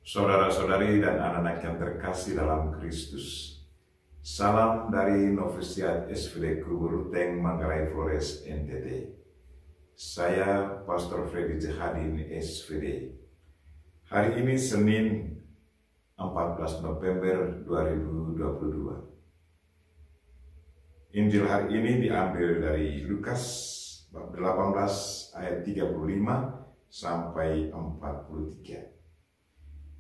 Saudara-saudari dan anak-anak yang terkasih dalam Kristus, salam dari Novisiat SVD Kuburuteng, Manggarai Flores, NTT. Saya Pastor Freddy Jehadin, SVD. Hari ini Senin 14 November 2022. Injil hari ini diambil dari Lukas bab 18 ayat 35 sampai 43.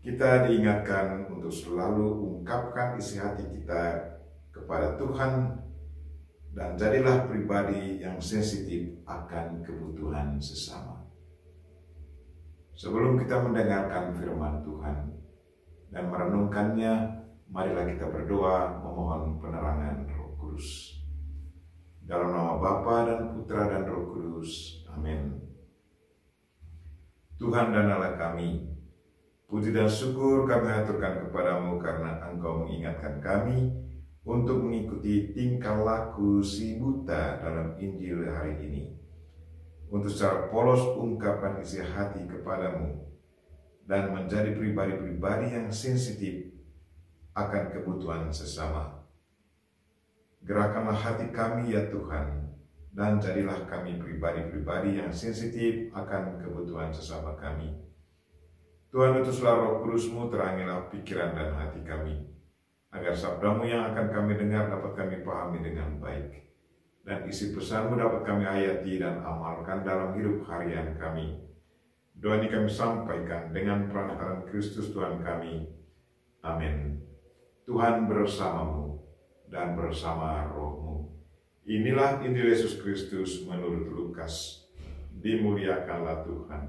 Kita diingatkan untuk selalu ungkapkan isi hati kita kepada Tuhan dan jadilah pribadi yang sensitif akan kebutuhan sesama. Sebelum kita mendengarkan firman Tuhan dan merenungkannya, marilah kita berdoa memohon penerangan Roh Kudus. Dalam nama Bapa dan Putra dan Roh Kudus. Amin. Tuhan dan Allah kami, puji dan syukur kami haturkan kepadamu karena Engkau mengingatkan kami untuk mengikuti tingkah laku si buta dalam Injil hari ini. Untuk secara polos ungkapkan isi hati kepadamu dan menjadi pribadi-pribadi yang sensitif akan kebutuhan sesama. Gerakanlah hati kami ya Tuhan, dan jadilah kami pribadi-pribadi yang sensitif akan kebutuhan sesama kami. Tuhan, utuslah Roh Kudus-Mu, terangilah pikiran dan hati kami, agar sabda-Mu yang akan kami dengar dapat kami pahami dengan baik, dan isi pesan-Mu dapat kami hayati dan amalkan dalam hidup harian kami. Doa ini kami sampaikan dengan perantaraan Kristus Tuhan kami. Amin. Tuhan bersamamu dan bersama roh-Mu. Inilah Injil Yesus Kristus menurut Lukas. Dimuliakanlah Tuhan.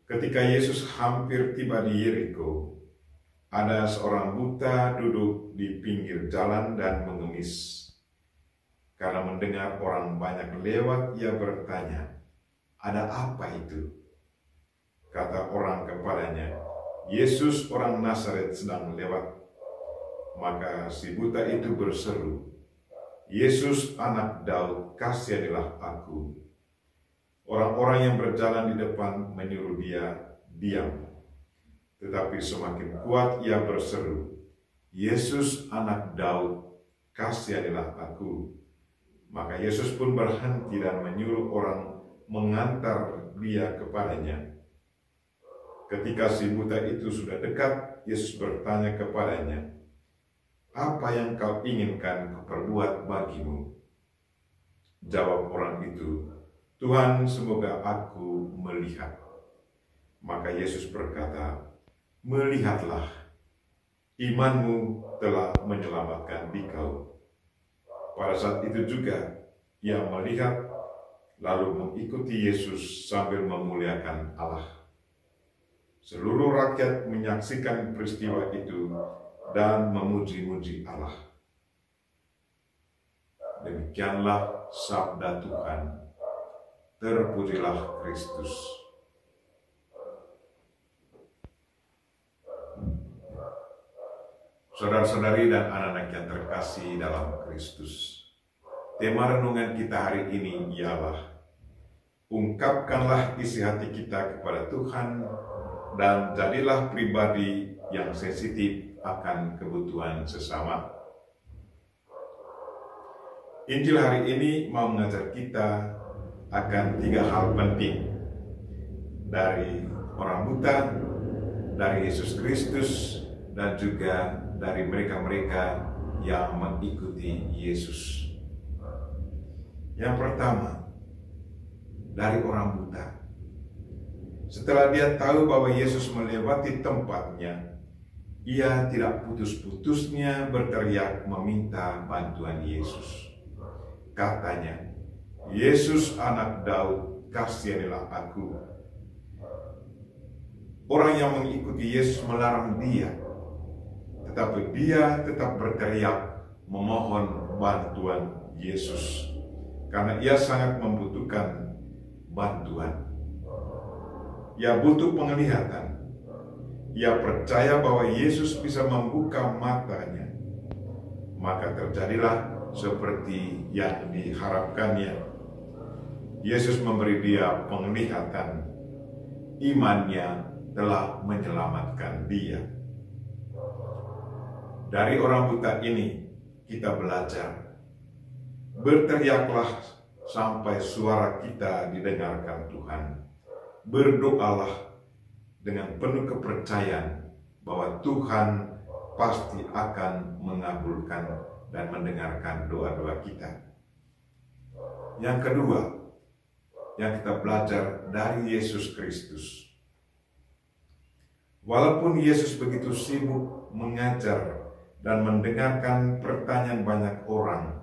Ketika Yesus hampir tiba di Yeriko, ada seorang buta duduk di pinggir jalan dan mengemis. Karena mendengar orang banyak lewat, ia bertanya, "Ada apa itu?" Kata orang kepadanya, "Yesus orang Nazaret sedang lewat." Maka si buta itu berseru, "Yesus anak Daud, kasihanilah aku." Orang-orang yang berjalan di depan menyuruh dia diam. Tetapi semakin kuat ia berseru, "Yesus anak Daud, kasihanilah aku." Maka Yesus pun berhenti dan menyuruh orang mengantar dia kepadanya. Ketika si buta itu sudah dekat, Yesus bertanya kepadanya, "Apa yang kau inginkan kuperbuat bagimu?" Jawab orang itu, "Tuhan, semoga aku melihat." Maka Yesus berkata, "Melihatlah, imanmu telah menyelamatkan dikau." Pada saat itu juga ia melihat, lalu mengikuti Yesus sambil memuliakan Allah. Seluruh rakyat menyaksikan peristiwa itu dan memuji-muji Allah. Demikianlah sabda Tuhan. Terpujilah Kristus. Saudara-saudari dan anak-anak yang terkasih dalam Kristus, tema renungan kita hari ini ialah ungkapkanlah isi hati kita kepada Tuhan dan jadilah pribadi yang sensitif akan kebutuhan sesama. Injil hari ini mau mengajar kita akan 3 hal penting dari orang buta, dari Yesus Kristus, dan juga dari mereka-mereka yang mengikuti Yesus. Yang pertama, dari orang buta. Setelah dia tahu bahwa Yesus melewati tempatnya, ia tidak putus-putusnya berteriak meminta bantuan Yesus. Katanya, "Yesus anak Daud, kasihanilah aku." Orang yang mengikuti Yesus melarang dia, tetapi dia tetap berteriak memohon bantuan Yesus karena ia sangat membutuhkan bantuan. Ia butuh penglihatan. Ia percaya bahwa Yesus bisa membuka matanya. Maka terjadilah seperti yang diharapkannya. Yesus memberi dia penglihatan. imannya telah menyelamatkan dia. Dari orang buta ini kita belajar, berteriaklah sampai suara kita didengarkan Tuhan. Berdoalah dengan penuh kepercayaan bahwa Tuhan pasti akan mengabulkan dan mendengarkan doa-doa kita. Yang kedua, yang kita belajar dari Yesus Kristus. Walaupun Yesus begitu sibuk mengajar dan mendengarkan pertanyaan banyak orang,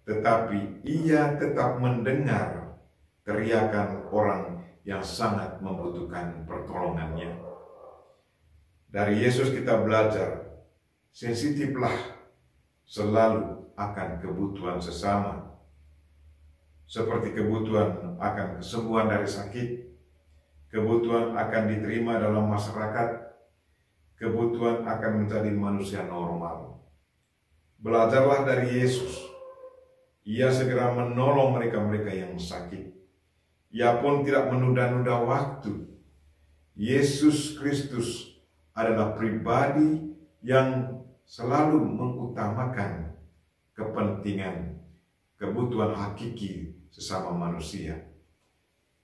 tetapi ia tetap mendengar teriakan orang yang sangat membutuhkan pertolongannya. Dari Yesus kita belajar, sensitiflah selalu akan kebutuhan sesama, seperti kebutuhan akan kesembuhan dari sakit, kebutuhan akan diterima dalam masyarakat, kebutuhan akan menjadi manusia normal. Belajarlah dari Yesus. Ia segera menolong mereka-mereka yang sakit. Ia pun tidak menunda-nunda waktu. Yesus Kristus adalah pribadi yang selalu mengutamakan kepentingan, kebutuhan hakiki sesama manusia.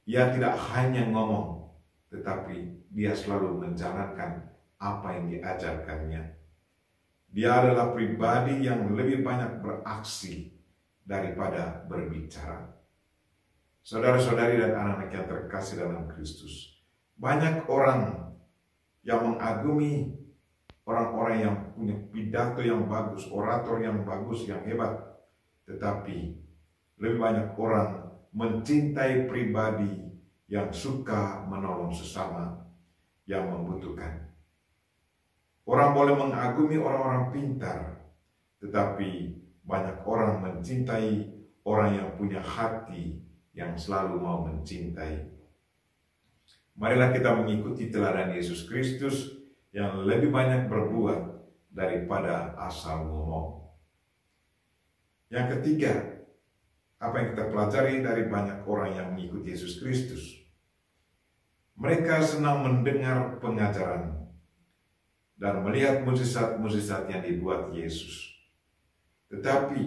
Ia tidak hanya ngomong, tetapi dia selalu menjalankan apa yang diajarkannya. Dia adalah pribadi yang lebih banyak beraksi daripada berbicara. Saudara-saudari dan anak-anak yang terkasih dalam Kristus, banyak orang yang mengagumi orang-orang yang punya pidato yang bagus, orator yang bagus, yang hebat, tetapi lebih banyak orang mencintai pribadi yang suka menolong sesama yang membutuhkan. Orang boleh mengagumi orang-orang pintar, tetapi banyak orang mencintai orang yang punya hati yang selalu mau mencintai. Marilah kita mengikuti teladan Yesus Kristus yang lebih banyak berbuat daripada asal ngomong. Yang ketiga, apa yang kita pelajari dari banyak orang yang mengikuti Yesus Kristus? Mereka senang mendengar pengajaran dan melihat mukjizat-mukjizat yang dibuat Yesus. Tetapi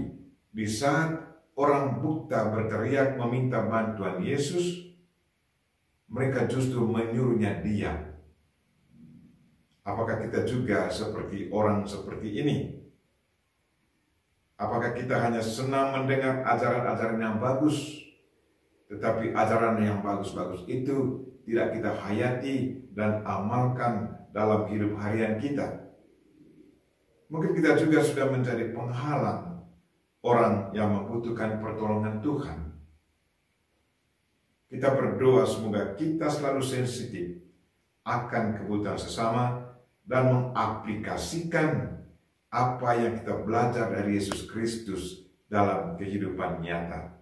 di saat orang buta berteriak meminta bantuan Yesus, mereka justru menyuruhnya diam. Apakah kita juga seperti orang seperti ini? Apakah kita hanya senang mendengar ajaran-ajaran yang bagus, tetapi ajaran yang bagus-bagus itu tidak kita hayati dan amalkan dalam hidup harian kita? Mungkin kita juga sudah menjadi penghalang orang yang membutuhkan pertolongan Tuhan. Kita berdoa semoga kita selalu sensitif akan kebutuhan sesama dan mengaplikasikan apa yang kita belajar dari Yesus Kristus dalam kehidupan nyata.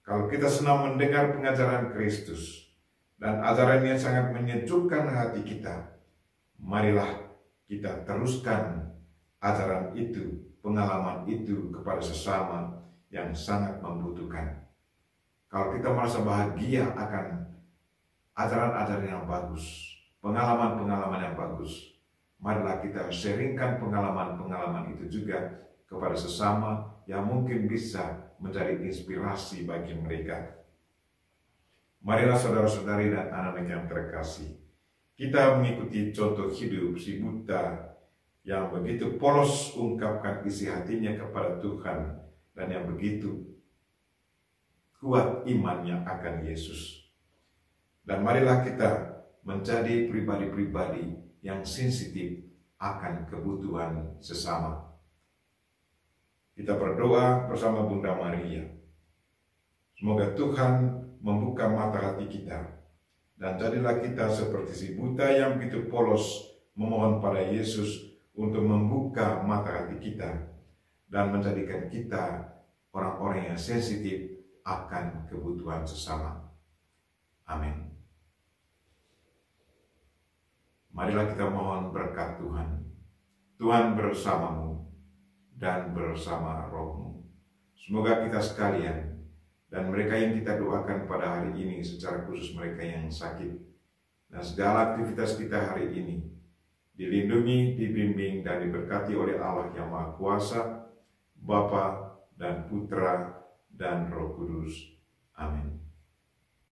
Kalau kita senang mendengar pengajaran Kristus dan ajarannya sangat menyejukkan hati kita, marilah kita teruskan ajaran itu, pengalaman itu kepada sesama yang sangat membutuhkan. Kalau kita merasa bahagia akan ajaran-ajaran yang bagus, pengalaman-pengalaman yang bagus, marilah kita sharingkan pengalaman-pengalaman itu juga kepada sesama yang mungkin bisa menjadi inspirasi bagi mereka. Marilah saudara-saudari dan anak-anak yang terkasih, kita mengikuti contoh hidup si buta yang begitu polos ungkapkan isi hatinya kepada Tuhan dan yang begitu kuat imannya akan Yesus. Dan marilah kita menjadi pribadi-pribadi yang sensitif akan kebutuhan sesama. Kita berdoa bersama Bunda Maria. Semoga Tuhan membuka mata hati kita, dan jadilah kita seperti si buta yang begitu polos memohon pada Yesus untuk membuka mata hati kita dan menjadikan kita orang-orang yang sensitif akan kebutuhan sesama. Amin. Marilah kita mohon berkat Tuhan. Tuhan bersamamu dan bersama rohmu. Semoga kita sekalian dan mereka yang kita doakan pada hari ini, secara khusus mereka yang sakit, dan segala aktivitas kita hari ini dilindungi, dibimbing, dan diberkati oleh Allah yang Maha Kuasa, Bapa dan Putra dan Roh Kudus. Amin.